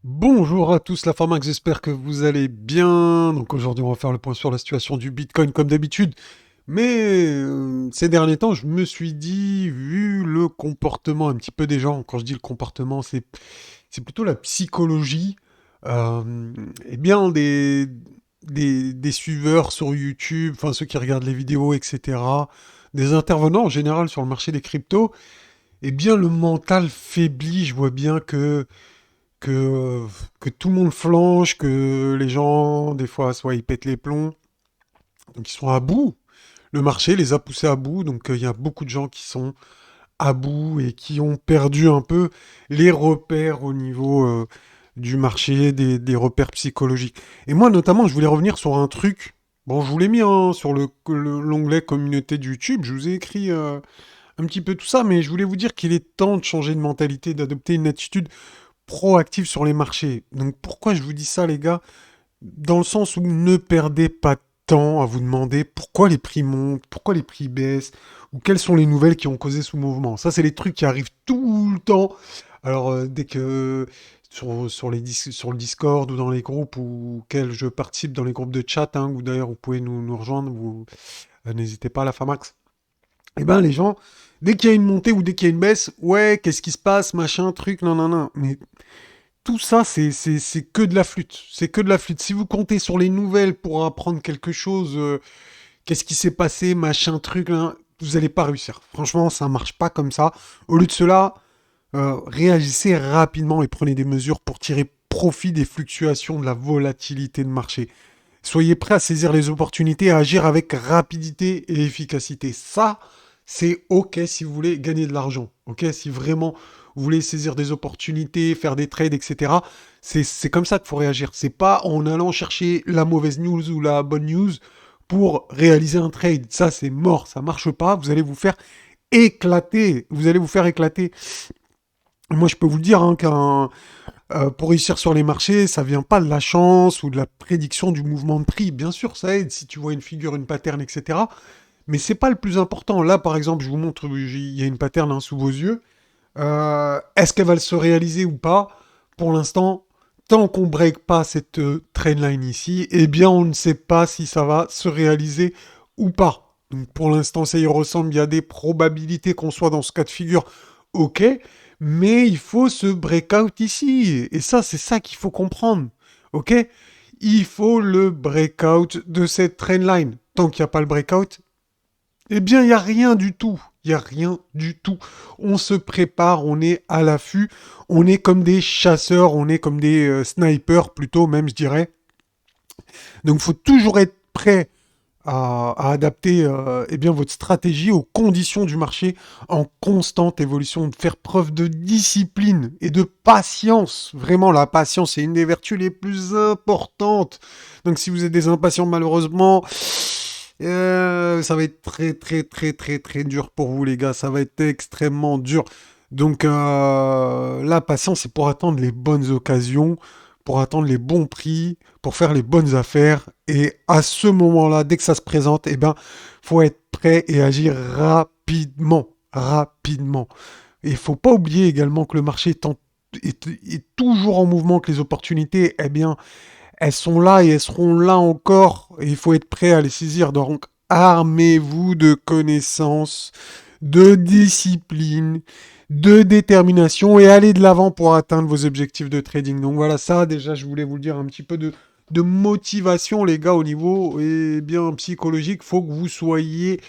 Bonjour à tous la Pharmax, j'espère que vous allez bien. Donc aujourd'hui on va faire le point sur la situation du Bitcoin comme d'habitude. Mais ces derniers temps je me suis dit, vu le comportement un petit peu des gens, quand je dis le comportement c'est plutôt la psychologie, eh bien des suiveurs sur YouTube, enfin ceux qui regardent les vidéos, etc., des intervenants en général sur le marché des cryptos, eh bien le mental faiblit, je vois bien que, que tout le monde flanche, que les gens, des fois, soit ils pètent les plombs, donc ils sont à bout. Le marché les a poussés à bout, donc il y a beaucoup de gens qui sont à bout et qui ont perdu un peu les repères au niveau du marché, des repères psychologiques. Et moi, notamment, je voulais revenir sur un truc. Bon, je vous l'ai mis hein, sur l'onglet communauté de YouTube, je vous ai écrit un petit peu tout ça, mais je voulais vous dire qu'il est temps de changer de mentalité, d'adopter une attitude proactive sur les marchés. Donc pourquoi je vous dis ça les gars? Dans le sens où ne perdez pas de temps à vous demander pourquoi les prix montent, pourquoi les prix baissent, ou quelles sont les nouvelles qui ont causé ce mouvement. Ça, c'est les trucs qui arrivent tout le temps. Alors, dès que sur le Discord ou dans les groupes auxquels je participe, dans les groupes de chat, hein, ou d'ailleurs vous pouvez nous rejoindre, vous n'hésitez pas à la Famax. Eh ben les gens, dès qu'il y a une montée ou dès qu'il y a une baisse, ouais, qu'est-ce qui se passe, machin, truc, non, non, non. Mais tout ça, c'est que de la flûte. C'est que de la flûte. Si vous comptez sur les nouvelles pour apprendre quelque chose, qu'est-ce qui s'est passé, machin, truc, là, vous n'allez pas réussir. Franchement, ça marche pas comme ça. Au lieu de cela, réagissez rapidement et prenez des mesures pour tirer profit des fluctuations de la volatilité de marché. Soyez prêts à saisir les opportunités, à agir avec rapidité et efficacité. Ça, c'est OK si vous voulez gagner de l'argent. OK, si vraiment vous voulez saisir des opportunités, faire des trades, etc. C'est comme ça qu'il faut réagir. C'est pas en allant chercher la mauvaise news ou la bonne news pour réaliser un trade. Ça, c'est mort. Ça marche pas. Vous allez vous faire éclater. Vous allez vous faire éclater. Moi, je peux vous le dire hein, pour réussir sur les marchés, ça vient pas de la chance ou de la prédiction du mouvement de prix. Bien sûr, ça aide si tu vois une figure, une pattern, etc. Mais c'est pas le plus important. Là, par exemple, je vous montre, il y a une pattern hein, sous vos yeux. Est-ce qu'elle va se réaliser ou pas? Pour l'instant, tant qu'on break pas cette trendline ici, eh bien, on ne sait pas si ça va se réaliser ou pas. Donc, pour l'instant, ça y ressemble. Il y a des probabilités qu'on soit dans ce cas de figure. Ok, mais il faut ce breakout ici. Et ça, c'est ça qu'il faut comprendre. Ok, il faut le breakout de cette trendline. Tant qu'il n'y a pas le breakout, eh bien, il n'y a rien du tout. Il n'y a rien du tout. On se prépare, on est à l'affût, on est comme des chasseurs, on est comme des snipers plutôt même, je dirais. Donc, il faut toujours être prêt à adapter eh bien, votre stratégie aux conditions du marché en constante évolution, de faire preuve de discipline et de patience. Vraiment, la patience est une des vertus les plus importantes. Donc si vous êtes des impatients, malheureusement, ça va être très très très très très dur pour vous les gars. Ça va être extrêmement dur. Donc la patience, c'est pour attendre les bonnes occasions, pour attendre les bons prix, pour faire les bonnes affaires. Et à ce moment-là, dès que ça se présente, eh ben, faut être prêt et agir rapidement, rapidement. Et il faut pas oublier également que le marché est toujours en mouvement, que les opportunités, eh bien, elles sont là et elles seront là encore. Et il faut être prêt à les saisir. Donc, armez-vous de connaissances, de discipline, de détermination et allez de l'avant pour atteindre vos objectifs de trading. Donc voilà, ça déjà, je voulais vous le dire, un petit peu de motivation, les gars, au niveau bien psychologique. Faut que vous soyez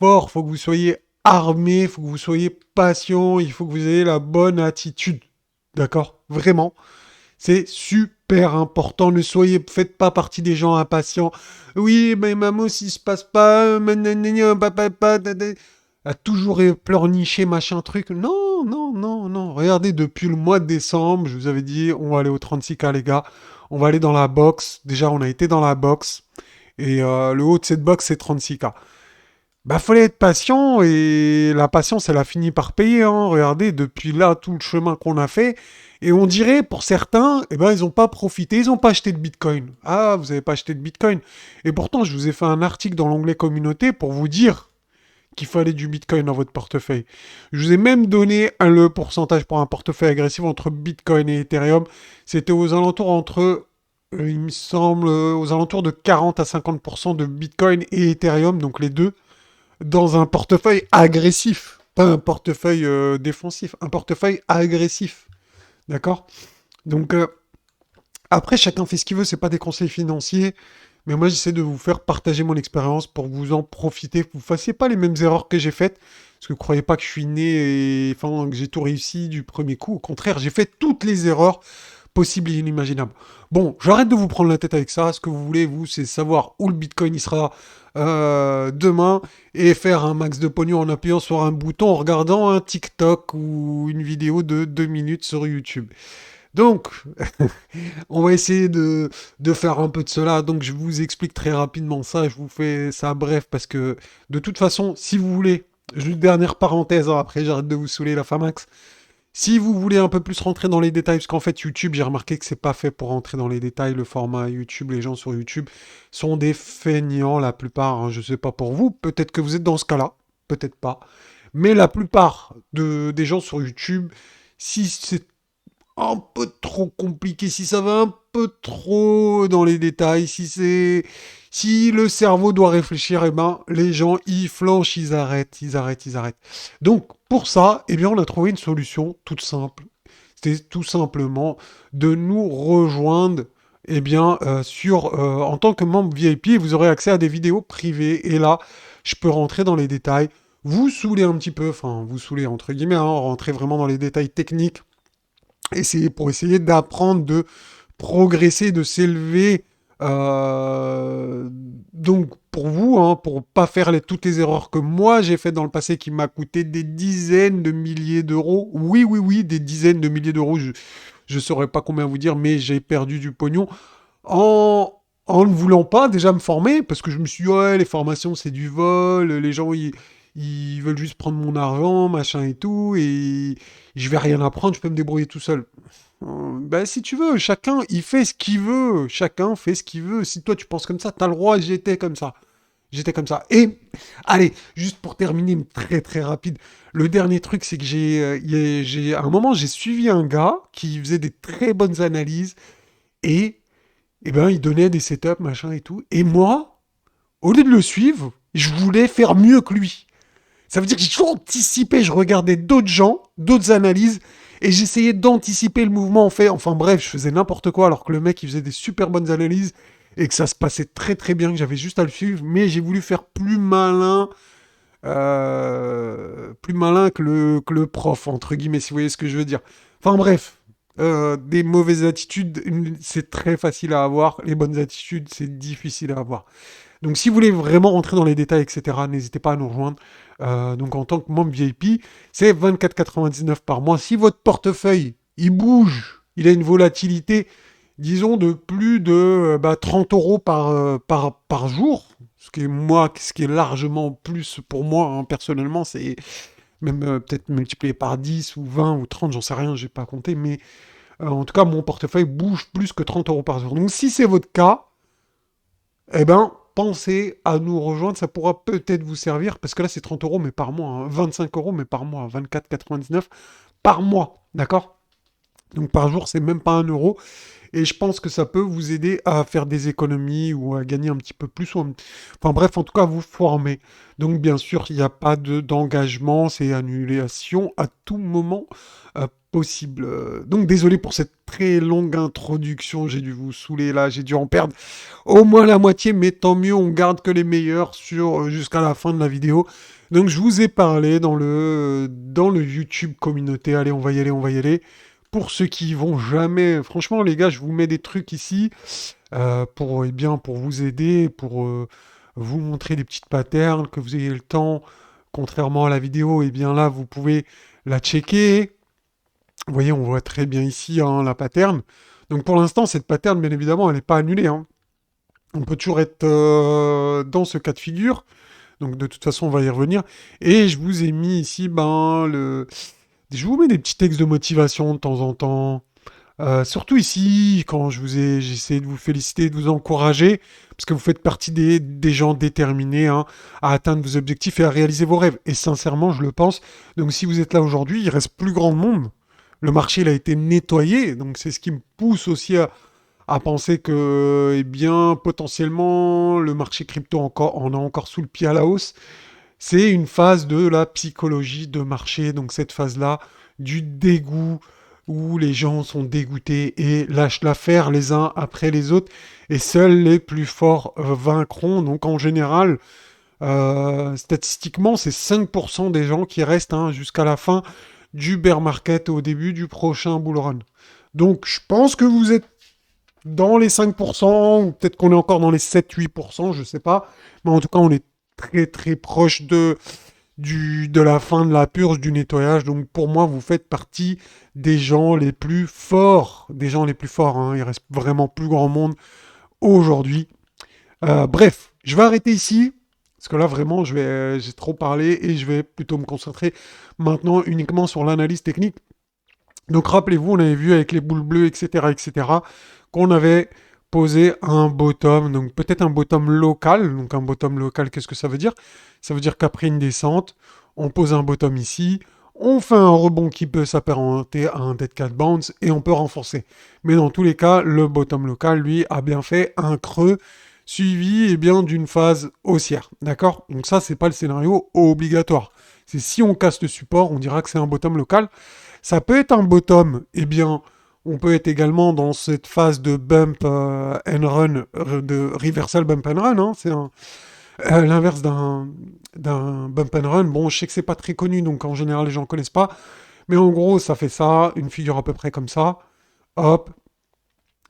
fort, faut que vous soyez armé, faut que vous soyez patient, il faut que vous ayez la bonne attitude. D'accord? Vraiment. C'est super important. Ne soyez, faites pas partie des gens impatients. Oui, mais maman, s'il se passe pas, a toujours pleurniché, machin truc. Non, non, non, non. Regardez, depuis le mois de décembre, je vous avais dit, on va aller au 36K, les gars. On va aller dans la box. Déjà, on a été dans la box. Et le haut de cette box, c'est 36K. Bah, fallait être patient et la patience, elle a fini par payer. Hein. Regardez, depuis là, tout le chemin qu'on a fait. Et on dirait, pour certains, eh ben, ils n'ont pas profité, ils n'ont pas acheté de Bitcoin. Ah, vous n'avez pas acheté de Bitcoin. Et pourtant, je vous ai fait un article dans l'onglet communauté pour vous dire qu'il fallait du Bitcoin dans votre portefeuille. Je vous ai même donné le pourcentage pour un portefeuille agressif entre Bitcoin et Ethereum. C'était aux alentours il me semble, aux alentours de 40 à 50% de Bitcoin et Ethereum, donc les deux, dans un portefeuille agressif. Pas un portefeuille défensif, un portefeuille agressif. D'accord? Donc, après, chacun fait ce qu'il veut, c'est pas des conseils financiers. Mais moi, j'essaie de vous faire partager mon expérience pour que vous en profitez, que vous fassiez pas les mêmes erreurs que j'ai faites. Parce que croyez pas que je suis né et enfin, que j'ai tout réussi du premier coup. Au contraire, j'ai fait toutes les erreurs possibles et inimaginables. Bon, j'arrête de vous prendre la tête avec ça. Ce que vous voulez, vous, c'est savoir où le Bitcoin il sera demain et faire un max de pognon en appuyant sur un bouton, en regardant un TikTok ou une vidéo de 2 minutes sur YouTube. Donc, on va essayer de faire un peu de cela. Donc, je vous explique très rapidement ça. Je vous fais ça bref parce que, de toute façon, si vous voulez, juste dernière parenthèse, hein, après j'arrête de vous saouler la Famax. Si vous voulez un peu plus rentrer dans les détails, parce qu'en fait, YouTube, j'ai remarqué que c'est pas fait pour rentrer dans les détails. Le format YouTube, les gens sur YouTube sont des feignants, la plupart. Hein, je sais pas pour vous. Peut-être que vous êtes dans ce cas-là. Peut-être pas. Mais la plupart des gens sur YouTube, si c'est un peu trop compliqué, si ça va un peu trop dans les détails, si le cerveau doit réfléchir, eh ben les gens ils flanchent, ils arrêtent. Donc pour ça, eh bien on a trouvé une solution toute simple. C'était tout simplement de nous rejoindre eh bien, en tant que membre VIP, vous aurez accès à des vidéos privées. Et là, je peux rentrer dans les détails, vous saouler un petit peu, enfin vous saouler entre guillemets, hein, rentrer vraiment dans les détails techniques pour essayer d'apprendre, de progresser, de s'élever. Donc pour vous, hein, pour pas faire toutes les erreurs que moi j'ai faites dans le passé qui m'a coûté des dizaines de milliers d'euros. Oui, oui, oui, des dizaines de milliers d'euros. Je saurais pas combien vous dire, mais j'ai perdu du pognon en ne voulant pas déjà me former, parce que je me suis dit, ouais, les formations c'est du vol, les gens ils veulent juste prendre mon argent, machin et tout, et je vais rien apprendre, je peux me débrouiller tout seul. Ben, si tu veux, chacun, il fait ce qu'il veut. Chacun fait ce qu'il veut. Si toi, tu penses comme ça, t'as le droit. J'étais comme ça. J'étais comme ça. Et, allez, juste pour terminer, mais très très rapide. Le dernier truc, c'est que à un moment, j'ai suivi un gars qui faisait des très bonnes analyses et, ben, il donnait des setups, machin et tout. Et moi, au lieu de le suivre, je voulais faire mieux que lui. Ça veut dire que j'ai toujours anticipé, je regardais d'autres gens, d'autres analyses, et j'essayais d'anticiper le mouvement en fait. Enfin bref, je faisais n'importe quoi alors que le mec il faisait des super bonnes analyses et que ça se passait très très bien, que j'avais juste à le suivre, mais j'ai voulu faire plus malin que le prof, entre guillemets, si vous voyez ce que je veux dire. Enfin bref, des mauvaises attitudes, c'est très facile à avoir, les bonnes attitudes, c'est difficile à avoir. Donc si vous voulez vraiment rentrer dans les détails, etc., n'hésitez pas à nous rejoindre. Donc en tant que membre VIP, c'est 24,99 par mois. Si votre portefeuille, il bouge, il a une volatilité, disons, de plus de 30 euros par jour, ce qui est largement plus pour moi, hein, personnellement, c'est même peut-être multiplié par 10 ou 20 ou 30, j'en sais rien, j'ai pas compté, mais en tout cas, mon portefeuille bouge plus que 30 euros par jour. Donc si c'est votre cas, eh ben, pensez à nous rejoindre, ça pourra peut-être vous servir, parce que là c'est 30 euros mais par mois, hein, 25 euros mais par mois, 24,99 par mois, d'accord? Donc par jour c'est même pas 1 euro, et je pense que ça peut vous aider à faire des économies ou à gagner un petit peu plus, enfin bref, en tout cas à vous former. Donc bien sûr, il n'y a pas d'engagement, c'est annulation à tout moment possible. Donc désolé pour cette très longue introduction, j'ai dû vous saouler là, j'ai dû en perdre au moins la moitié, mais tant mieux, on garde que les meilleurs jusqu'à la fin de la vidéo. Donc je vous ai parlé dans le YouTube communauté. Allez, on va y aller, on va y aller. Pour ceux qui y vont jamais, franchement les gars, je vous mets des trucs ici pour vous aider, pour vous montrer des petites patterns, que vous ayez le temps, contrairement à la vidéo, et bien là vous pouvez la checker. Vous voyez, on voit très bien ici hein, la pattern. Donc pour l'instant, cette pattern, bien évidemment, elle n'est pas annulée. Hein. On peut toujours être dans ce cas de figure. Donc de toute façon, on va y revenir. Et je vous ai mis ici, je vous mets des petits textes de motivation de temps en temps. Surtout ici, quand j'ai essayé de vous féliciter, de vous encourager, parce que vous faites partie des gens déterminés, hein, à atteindre vos objectifs et à réaliser vos rêves. Et sincèrement, je le pense. Donc si vous êtes là aujourd'hui, il reste plus grand monde. Le marché, il a été nettoyé, donc c'est ce qui me pousse aussi à penser que, eh bien, potentiellement, le marché crypto encore, on a encore sous le pied à la hausse. C'est une phase de la psychologie de marché, donc cette phase-là du dégoût, où les gens sont dégoûtés et lâchent l'affaire les uns après les autres, et seuls les plus forts vaincront. Donc en général, statistiquement, c'est 5% des gens qui restent, hein, jusqu'à la fin du bear market au début du prochain bull run. Donc je pense que vous êtes dans les 5%, ou peut-être qu'on est encore dans les 7-8%, je sais pas. Mais en tout cas, on est très très proche de la fin de la purge, du nettoyage. Donc pour moi, vous faites partie des gens les plus forts. Des gens les plus forts, hein. Il reste vraiment plus grand monde aujourd'hui. Bref, je vais arrêter ici. Parce que là, vraiment, j'ai trop parlé et je vais plutôt me concentrer maintenant uniquement sur l'analyse technique. Donc rappelez-vous, on avait vu avec les boules bleues, etc., qu'on avait posé un bottom, donc peut-être un bottom local. Donc un bottom local, qu'est-ce que ça veut dire? Ça veut dire qu'après une descente, on pose un bottom ici, on fait un rebond qui peut s'apparenter à un dead cat bounce et on peut renforcer. Mais dans tous les cas, le bottom local, lui, a bien fait un creux suivi, eh bien, d'une phase haussière. D'accord? Donc ça, c'est pas le scénario obligatoire. C'est si on casse le support, on dira que c'est un bottom local. Ça peut être un bottom, eh bien, on peut être également dans cette phase de bump and run, de reversal bump and run, hein, c'est l'inverse d'un bump and run. Bon, je sais que c'est pas très connu, donc en général les gens connaissent pas, mais en gros ça fait ça, une figure à peu près comme ça, hop,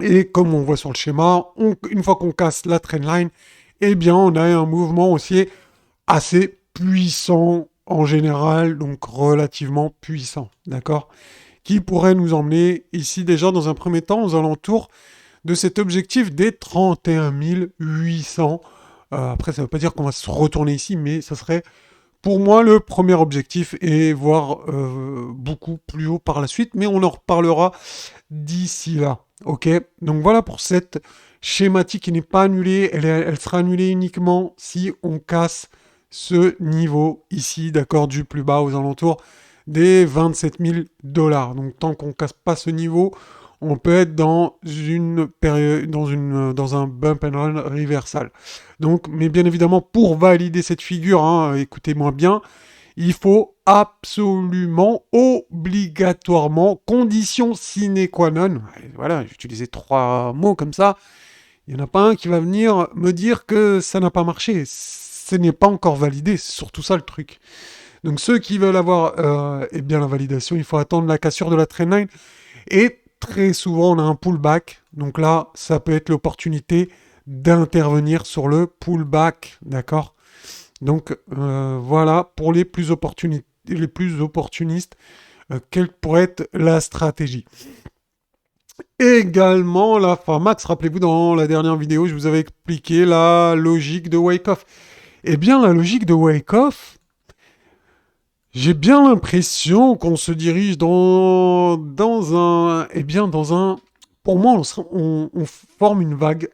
et comme on voit sur le schéma, une fois qu'on casse la trendline, eh bien on a un mouvement haussier assez puissant en général, donc relativement puissant, d'accord, qui pourrait nous emmener ici déjà dans un premier temps aux alentours de cet objectif des 31 800. Après, ça ne veut pas dire qu'on va se retourner ici, mais ça serait pour moi le premier objectif et voir beaucoup plus haut par la suite, mais on en reparlera d'ici là. Ok, donc voilà pour cette schématique qui n'est pas annulée, elle sera annulée uniquement si on casse ce niveau ici, d'accord, du plus bas aux alentours des 27 000 dollars. Donc tant qu'on casse pas ce niveau, on peut être dans une période, dans un bump and run reversal. Donc, mais bien évidemment, pour valider cette figure, hein, écoutez-moi bien, il faut absolument, obligatoirement, condition sine qua non, voilà, j'ai utilisé 3 mots comme ça, il n'y en a pas un qui va venir me dire que ça n'a pas marché. Ce n'est pas encore validé, c'est surtout ça le truc. Donc ceux qui veulent avoir eh bien, la validation, il faut attendre la cassure de la trendline. Et très souvent, on a un pullback. Donc là, ça peut être l'opportunité d'intervenir sur le pullback. D'accord? Donc voilà, pour les plus opportunistes, quelle pourrait être la stratégie. Également, la Pharmax, rappelez-vous, dans la dernière vidéo, je vous avais expliqué la logique de Wyckoff. Eh bien, la logique de Wyckoff, j'ai bien l'impression qu'on se dirige dans un... Eh bien, dans un... Pour moi, on forme une vague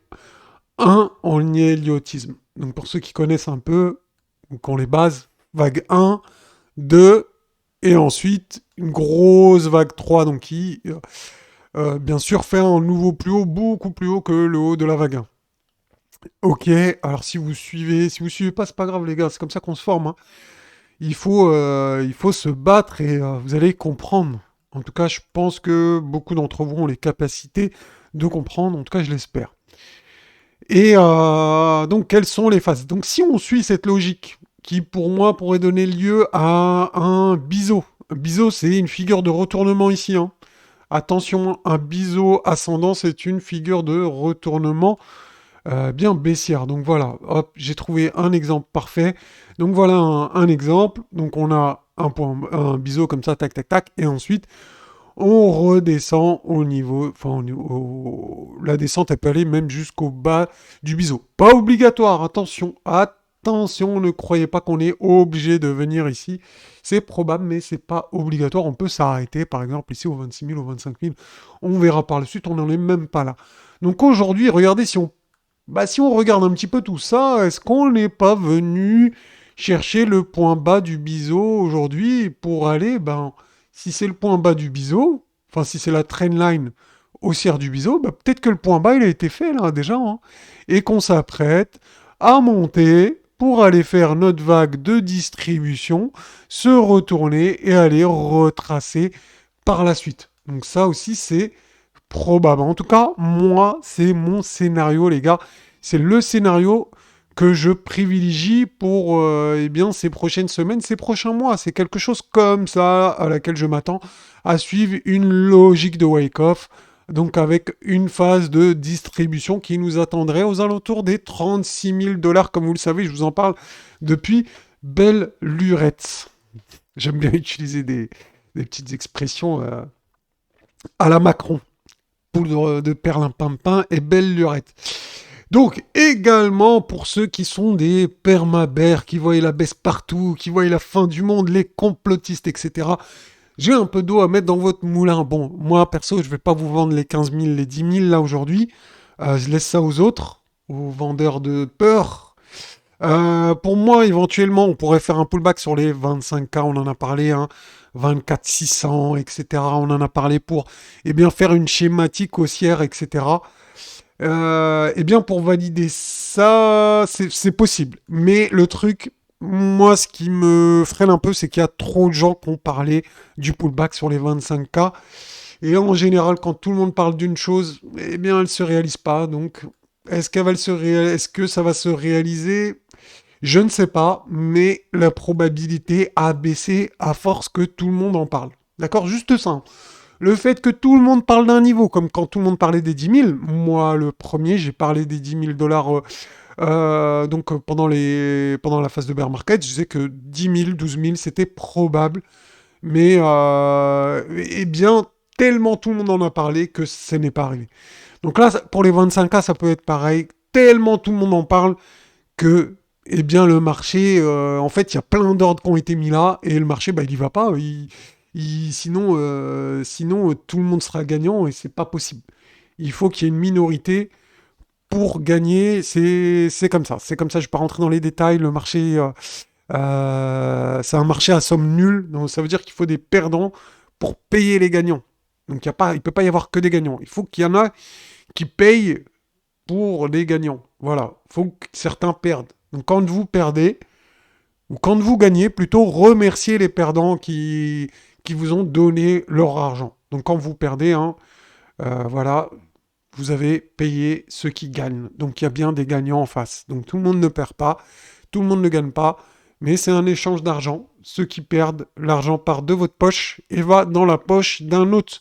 1 en héliotisme. Donc, pour ceux qui connaissent un peu, ou qui ont les bases, vague 1, 2, et ensuite une grosse vague 3, donc qui, bien sûr, fait un nouveau plus haut, beaucoup plus haut que le haut de la vague 1. Ok, alors si vous suivez pas, c'est pas grave les gars, c'est comme ça qu'on se forme, hein. Il faut se battre et vous allez comprendre. En tout cas, je pense que beaucoup d'entre vous ont les capacités de comprendre. En tout cas, je l'espère. Et donc, quelles sont les phases? Donc, si on suit cette logique, qui pour moi pourrait donner lieu à un biseau. Un biseau, c'est une figure de retournement ici, hein. Attention, un biseau ascendant, c'est une figure de retournement bien baissière. Donc voilà, hop, j'ai trouvé un exemple parfait. Donc voilà un exemple. Donc on a un biseau comme ça, tac, tac, tac, et ensuite on redescend au niveau, la descente elle peut aller même jusqu'au bas du biseau. Pas obligatoire, attention, attention, ne croyez pas qu'on est obligé de venir ici. C'est probable, mais c'est pas obligatoire. On peut s'arrêter, par exemple, ici aux 26 000, aux 25 000. On verra par la suite, on n'en est même pas là. Donc aujourd'hui, regardez, si on regarde un petit peu tout ça, est-ce qu'on n'est pas venu chercher le point bas du biseau aujourd'hui pour aller, si c'est le point bas du biseau, enfin si c'est la trendline haussière du biseau, peut-être que le point bas il a été fait là déjà, hein, et qu'on s'apprête à monter pour aller faire notre vague de distribution, se retourner et aller retracer par la suite. Donc ça aussi c'est probable. En tout cas, moi, c'est mon scénario, les gars. C'est le scénario que je privilégie pour ces prochaines semaines, ces prochains mois. C'est quelque chose comme ça à laquelle je m'attends à suivre une logique de wake-off. Donc avec une phase de distribution qui nous attendrait aux alentours des 36 000 dollars. Comme vous le savez, je vous en parle depuis belle lurette. J'aime bien utiliser des petites expressions à la Macron. Poudre de perlimpinpin et belle lurette. Donc, également pour ceux qui sont des permabères, qui voient la baisse partout, qui voient la fin du monde, les complotistes, etc. J'ai un peu d'eau à mettre dans votre moulin. Bon, moi, perso, je ne vais pas vous vendre les 15 000, les 10 000 là aujourd'hui. Je laisse ça aux autres, aux vendeurs de peur. Pour moi, éventuellement, on pourrait faire un pullback sur les 25K, on en a parlé, hein, 24 600, etc. On en a parlé pour faire une schématique haussière, etc. Pour valider ça, c'est possible. Mais le truc, moi, ce qui me freine un peu, c'est qu'il y a trop de gens qui ont parlé du pullback sur les 25K. Et en général, quand tout le monde parle d'une chose, elle ne se réalise pas. Donc, est-ce que ça va se réaliser? Je ne sais pas, mais la probabilité a baissé à force que tout le monde en parle. D'accord? Juste ça, hein. Le fait que tout le monde parle d'un niveau, comme quand tout le monde parlait des 10 000, moi le premier, j'ai parlé des 10 000 dollars pendant la phase de bear market, je disais que 10 000, 12 000, c'était probable, mais tellement tout le monde en a parlé que ce n'est pas arrivé. Donc là, pour les 25K, ça peut être pareil, tellement tout le monde en parle que le marché, en fait, il y a plein d'ordres qui ont été mis là, et le marché, il y va pas. Sinon, tout le monde sera gagnant, et c'est pas possible. Il faut qu'il y ait une minorité pour gagner. C'est comme ça. C'est comme ça, je ne vais pas rentrer dans les détails. Le marché, c'est un marché à somme nulle. Donc ça veut dire qu'il faut des perdants pour payer les gagnants. Donc il ne peut pas y avoir que des gagnants. Il faut qu'il y en a qui payent pour les gagnants. Voilà. Il faut que certains perdent. Donc quand vous perdez, ou quand vous gagnez, plutôt remerciez les perdants qui vous ont donné leur argent. Donc quand vous perdez, hein, voilà, vous avez payé ceux qui gagnent. Donc il y a bien des gagnants en face. Donc tout le monde ne perd pas, tout le monde ne gagne pas, mais c'est un échange d'argent. Ceux qui perdent, l'argent part de votre poche et va dans la poche d'un autre.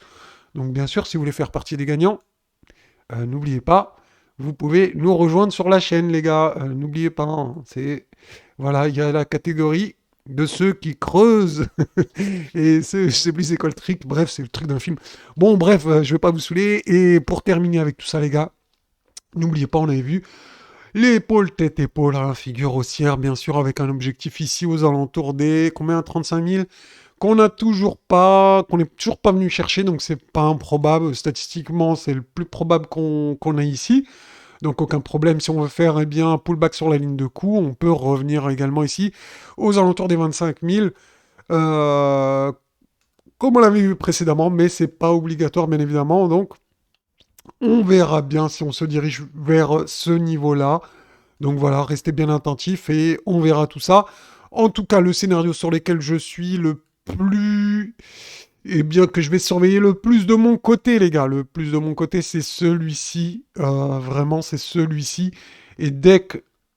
Donc bien sûr, si vous voulez faire partie des gagnants, n'oubliez pas, vous pouvez nous rejoindre sur la chaîne, les gars. N'oubliez pas, hein, voilà, il y a la catégorie de ceux qui creusent. Et je sais plus c'est quoi le truc. Bref, c'est le truc d'un film. Bon, bref, je vais pas vous saouler. Et pour terminer avec tout ça, les gars, n'oubliez pas, on avait vu l'épaule, tête, épaule, hein, figure haussière, bien sûr, avec un objectif ici aux alentours des combien, 35 000, qu'on n'a toujours pas, qu'on n'est toujours pas venu chercher, donc c'est pas improbable. Statistiquement, c'est le plus probable qu'on a ici. Donc aucun problème, si on veut faire un pullback sur la ligne de coup, on peut revenir également ici aux alentours des 25 000, euh, comme on l'avait vu précédemment, mais c'est pas obligatoire bien évidemment. Donc on verra bien si on se dirige vers ce niveau-là. Donc voilà, restez bien attentifs et on verra tout ça. En tout cas, le scénario sur lequel je suis le plus... que je vais surveiller le plus de mon côté, les gars. Le plus de mon côté, c'est celui-ci. Vraiment, c'est celui-ci. Et dès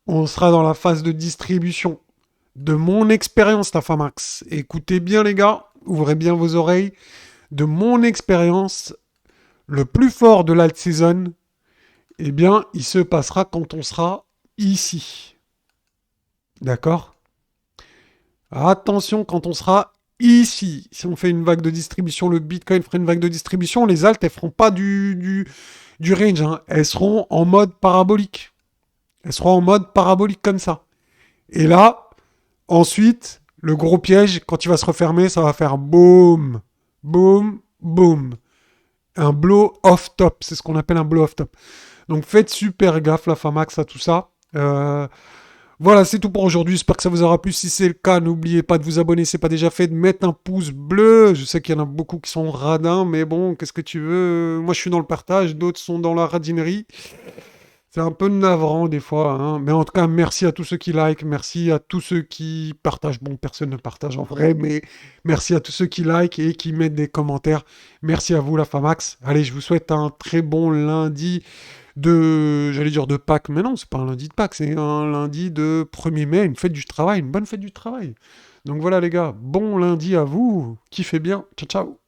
qu'on sera dans la phase de distribution de mon expérience, Tafamax, écoutez bien, les gars, ouvrez bien vos oreilles. De mon expérience, le plus fort de l'alt season, il se passera quand on sera ici. D'accord? Attention, quand on sera ici, si on fait une vague de distribution, le Bitcoin fera une vague de distribution, les alts, elles feront pas du range, hein. Elles seront en mode parabolique. Elles seront en mode parabolique comme ça. Et là, ensuite, le gros piège, quand il va se refermer, ça va faire boum, boum, boum. Un blow off top, c'est ce qu'on appelle un blow off top. Donc faites super gaffe la Famax à tout ça. Voilà, c'est tout pour aujourd'hui. J'espère que ça vous aura plu. Si c'est le cas, n'oubliez pas de vous abonner, si c'est pas déjà fait, de mettre un pouce bleu. Je sais qu'il y en a beaucoup qui sont radins, mais bon, qu'est-ce que tu veux? Moi, je suis dans le partage, d'autres sont dans la radinerie. C'est un peu navrant des fois, hein. Mais en tout cas, merci à tous ceux qui like, merci à tous ceux qui partagent. Bon, personne ne partage en vrai, mais merci à tous ceux qui like et qui mettent des commentaires. Merci à vous, la Famax. Allez, je vous souhaite un très bon lundi j'allais dire de Pâques, mais non, c'est pas un lundi de Pâques, c'est un lundi de 1er mai, une fête du travail, une bonne fête du travail. Donc voilà les gars, bon lundi à vous, kiffez bien, ciao ciao.